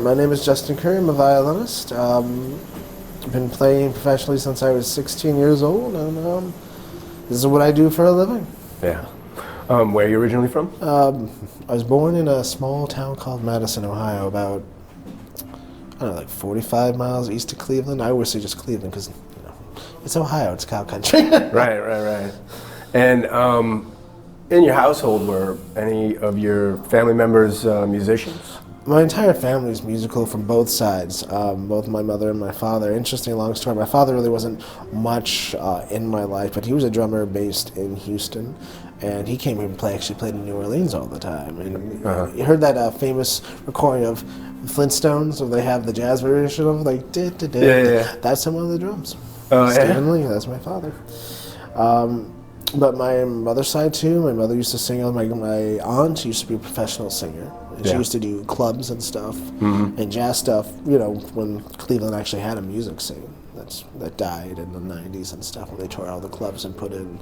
my name is Justin Curry. I'm a violinist. I've been playing professionally since I was 16 years old, and this is what I do for a living. Yeah. Where are you originally from? I was born in a small town called Madison, Ohio, about, I don't know, like 45 miles east of Cleveland. I always say just Cleveland because, it's Ohio, it's cow country. Right. And in your household, were any of your family members musicians? My entire family is musical from both sides, both my mother and my father. Interesting long story. My father really wasn't much in my life, but he was a drummer based in Houston, and he came here to play. Actually, played in New Orleans all the time. And you heard that famous recording of Flintstones, where they have the jazz version of like Yeah. That's him on the drums. Oh, Stephen Lee, that's my father. But my mother's side too, my mother used to sing. My aunt used to be a professional singer. And she used to do clubs and stuff, and jazz stuff, when Cleveland actually had a music scene that died in the 90s and stuff, when they tore out all the clubs and put in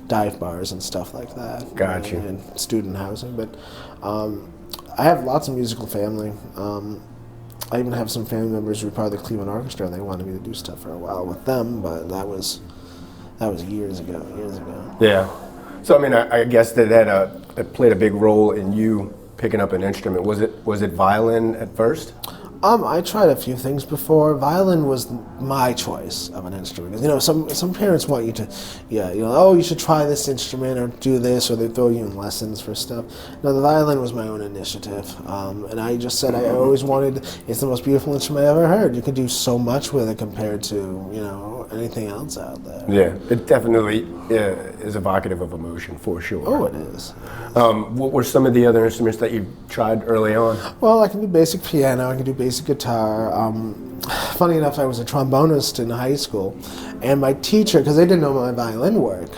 dive bars and stuff like that. Gotcha. And student housing. But I have lots of musical family. I even have some family members who were part of the Cleveland Orchestra. They wanted me to do stuff for a while with them, but that was years ago. Yeah. So I guess that played a big role in you picking up an instrument. Was it violin at first? I tried a few things before. Violin was my choice of an instrument. Some parents want you to, you should try this instrument or do this, or they throw you in lessons for stuff. No, the violin was my own initiative, and I just said I always wanted. It's the most beautiful instrument I ever heard. You can do so much with it compared to anything else out there. Yeah, it definitely is evocative of emotion for sure. Oh, it is. What were some of the other instruments that you tried early on? Well, I can do basic piano. I can do basic guitar. Funny enough, I was a trombonist in high school, and my teacher, because they didn't know my violin work,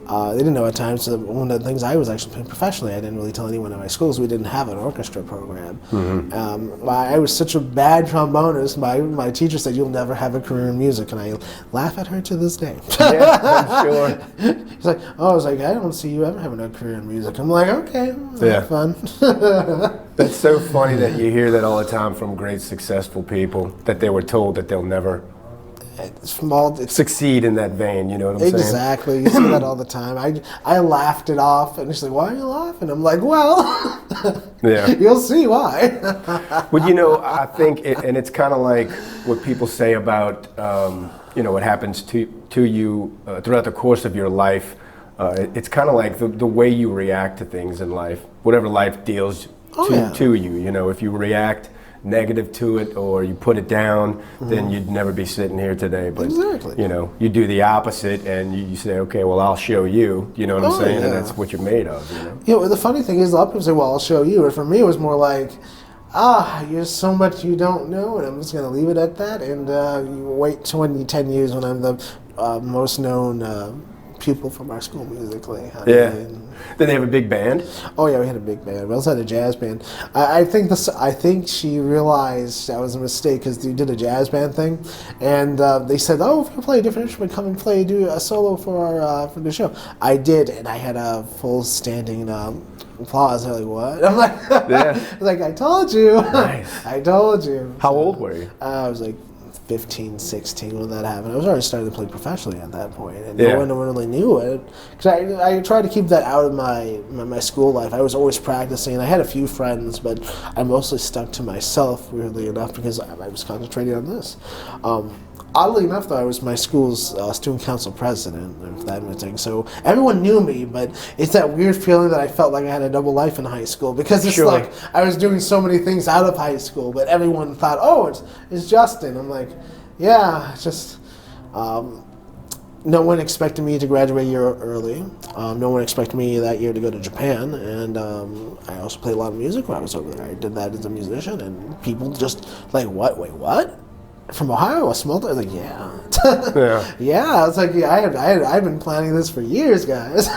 they didn't know at times. So one of the things I was actually playing professionally, I didn't really tell anyone in my schools. We didn't have an orchestra program. I was such a bad trombonist. My teacher said, "You'll never have a career in music," and I laugh at her to this day. Yeah, I'm sure. She's like, "Oh," I was like, "I don't see you ever having a career in music." I'm like, "Okay, that's fun." It's so funny that you hear that all the time from great successful people, that they were told that they'll never succeed in that vein, you know what I'm saying? Exactly. You see that all the time. I laughed it off, and she's like, "Why are you laughing?" I'm like, "Well, you'll see why." Well, I think, and it's kind of like what people say about, what happens to you throughout the course of your life. It's kind of like the way you react to things in life, whatever life deals to you. If you react negative to it or you put it down, then you'd never be sitting here today. But exactly. You do the opposite and you say, "Okay, well, I'll show you." You know what I'm saying? Yeah. And that's what you're made of. The funny thing is, a lot of people say, "Well, I'll show you." And for me, it was more like, there's so much you don't know, and I'm just going to leave it at that. And you wait 10 years when I'm the most known pupil from our school musically. Did they have a big band? Oh yeah, we had a big band. We also had a jazz band. I think she realized that was a mistake because we did a jazz band thing, and they said, "Oh, if you play a different instrument, come and do a solo for the show." I did, and I had a full standing applause. They're like, "What?" I'm like, "I told you." Nice. I told you. How old were you? I was like 15, 16 when that happened. I was already starting to play professionally at that point, and no one really knew it. Because I tried to keep that out of my school life. I was always practicing, and I had a few friends, but I mostly stuck to myself, weirdly enough, because I was concentrating on this. Oddly enough, though, I was my school's student council president, if that makes sense. So everyone knew me, but it's that weird feeling that I felt like I had a double life in high school because it's like I was doing so many things out of high school, but everyone thought, "Oh, it's Justin." I'm like, yeah, it's just no one expected me to graduate a year early. No one expected me that year to go to Japan, and I also played a lot of music when I was over there. I did that as a musician, and people just like, "What? Wait, what? From Ohio, a small town?" I was like, "Yeah." Yeah, I was like, I've been planning this for years, guys.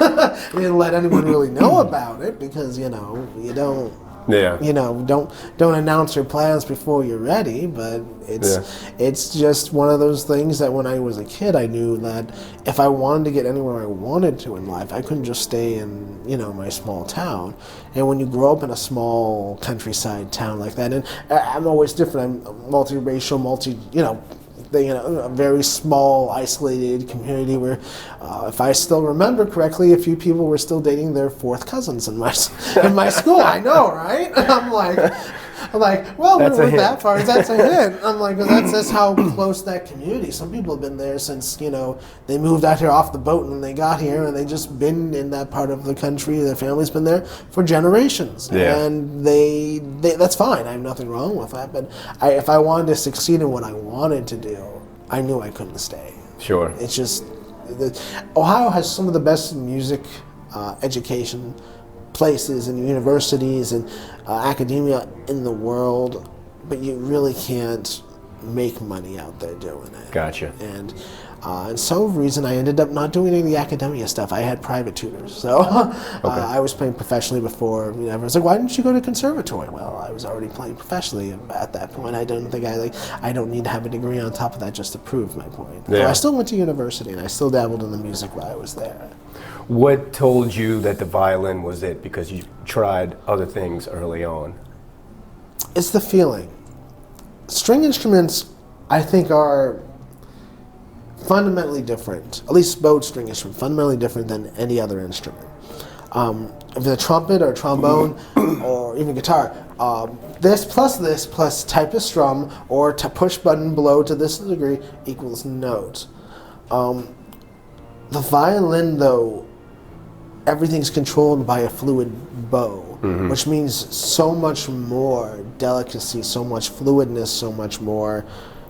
We didn't let anyone really know about it because, you don't Yeah. You know, don't announce your plans before you're ready, but it's just one of those things that when I was a kid, I knew that if I wanted to get anywhere I wanted to in life, I couldn't just stay in, you know, my small town. And when you grow up in a small countryside town like that, and I'm always different. I'm multiracial, a very small, isolated community where, if I still remember correctly, a few people were still dating their fourth cousins in my school. I know, right? I'm like, well, we weren't that far. That's a hint. I'm like, well, that's how close that community. Some people have been there since, you know, they moved out here off the boat and they got here and they just been in that part of the country. Their family's been there for generations, and they that's fine. I have nothing wrong with that. But if I wanted to succeed in what I wanted to do, I knew I couldn't stay. Sure. It's just Ohio has some of the best music education places and universities and academia in the world, but you really can't make money out there doing it. Gotcha. And some reason I ended up not doing any of the academia stuff. I had private tutors, so I was playing professionally before. You know, everyone's like, "Why didn't you go to conservatory?" Well, I was already playing professionally at that point. I don't think I don't need to have a degree on top of that just to prove my point. Yeah. So I still went to university and I still dabbled in the music while I was there. What told you that the violin was it? Because you tried other things early on. It's the feeling. String instruments, I think, are fundamentally different, at least bowed string instrument, fundamentally different than any other instrument. If it's a trumpet or trombone or even guitar, this plus type of strum or to push button blow to this degree equals note. The violin, though, everything's controlled by a fluid bow, which means so much more delicacy, so much fluidness, so much more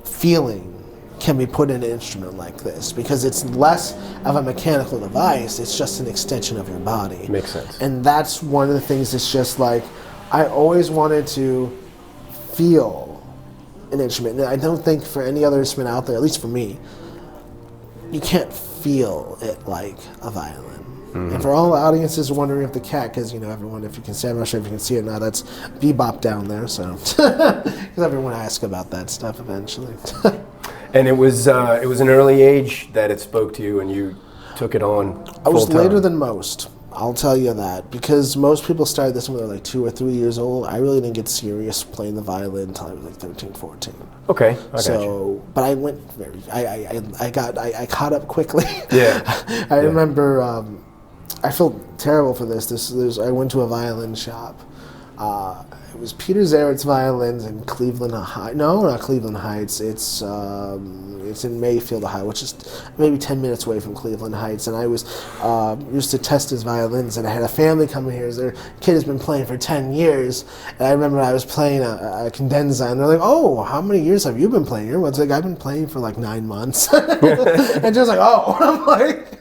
feeling can be put in an instrument like this, because it's less of a mechanical device, it's just an extension of your body. Makes sense. And that's one of the things that's just like, I always wanted to feel an instrument. And I don't think for any other instrument out there, at least for me, you can't feel it like a violin. And for all the audiences wondering if the cat, because you know everyone, if you can see, I'm not sure if you can see it now, that's bebop down there, so because everyone asks about that stuff eventually. And it was an early age that it spoke to you, and you took it on. I was later than most. I'll tell you that, because most people started this when they were like 2 or 3 years old. I really didn't get serious playing the violin until I was like 13, 14. Okay, I got you. But I went I caught up quickly. Yeah. I remember. I feel terrible for this. I went to a violin shop. It was Peter Zaret's Violins in Cleveland Heights. No, not Cleveland Heights. It's in Mayfield, Ohio, which is maybe 10 minutes away from Cleveland Heights. And I was used to test his violins, and I had a family coming here. Their kid has been playing for 10 years. And I remember I was playing a cadenza, and they're like, "Oh, how many years have you been playing?" I was like, "I've been playing for like 9 months." And just like, "Oh," I'm like.